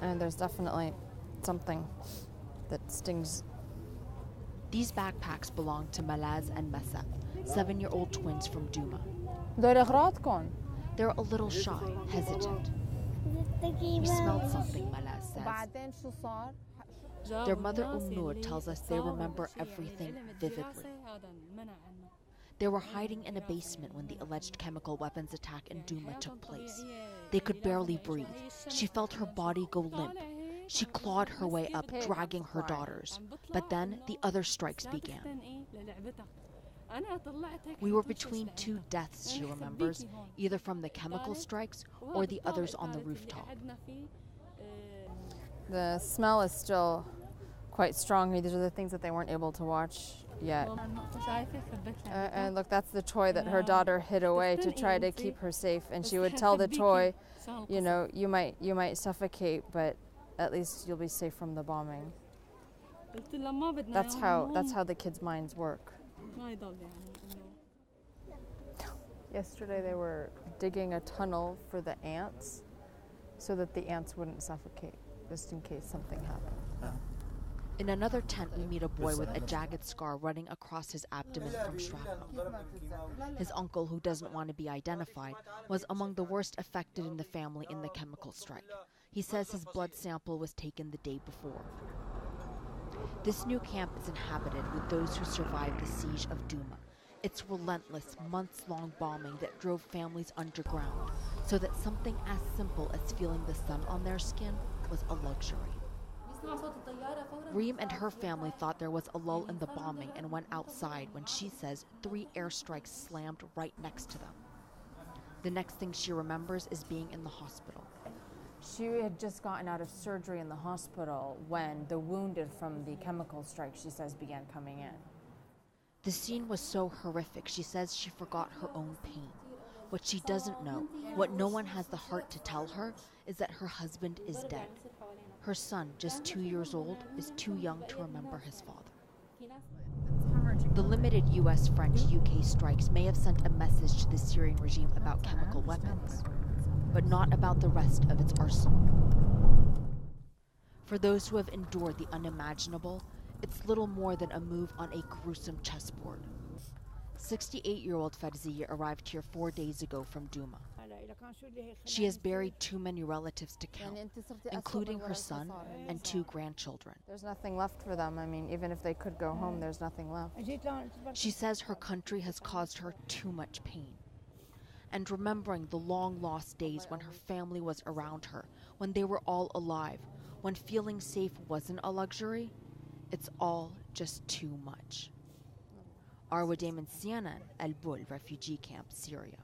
And there's definitely something that stings. These backpacks belong to Malaz and Masab, 7-year-old twins from Douma. They're a little shy, hesitant. We smelled something, Malaz says. Their mother Nur tells us they remember everything vividly. They were hiding in a basement when the alleged chemical weapons attack in Douma took place. They could barely breathe. She felt her body go limp. She clawed her way up, dragging her daughters. But then the other strikes began. We were between two deaths, she remembers, either from the chemical strikes or the others on the rooftop. The smell is still quite strong. These are the things that they weren't able to watch yet. And look, that's the toy that her daughter hid away to try to keep her safe. And she would tell the toy, you know, you might suffocate, but at least you'll be safe from the bombing. That's how the kids' minds work. Yesterday they were digging a tunnel for the ants so that the ants wouldn't suffocate, just in case something happened. In another tent, we meet a boy with a jagged scar running across his abdomen from shrapnel. His uncle, who doesn't want to be identified, was among the worst affected in the family in the chemical strike. He says his blood sample was taken the day before. This new camp is inhabited with those who survived the siege of Douma. It's relentless, months-long bombing that drove families underground, so that something as simple as feeling the sun on their skin was a luxury. Reem and her family thought there was a lull in the bombing and went outside when she says 3 airstrikes slammed right next to them. The next thing she remembers is being in the hospital. She had just gotten out of surgery in the hospital when the wounded from the chemical strike, she says, began coming in. The scene was so horrific, she says she forgot her own pain. What she doesn't know, what no one has the heart to tell her, is that her husband is dead. Her son, just 2 years old, is too young to remember his father. The limited US, French, UK strikes may have sent a message to the Syrian regime about chemical weapons, but not about the rest of its arsenal. For those who have endured the unimaginable, it's little more than a move on a gruesome chessboard. 68-year-old Farzia arrived here 4 days ago from Douma. She has buried too many relatives to count, including her son and 2 grandchildren. There's nothing left for them. I mean, even if they could go home, there's nothing left. She says her country has caused her too much pain. And remembering the long-lost days when her family was around her, when they were all alive, when feeling safe wasn't a luxury, it's all just too much. Arowa Siena, El Bul refugee camp, Syria.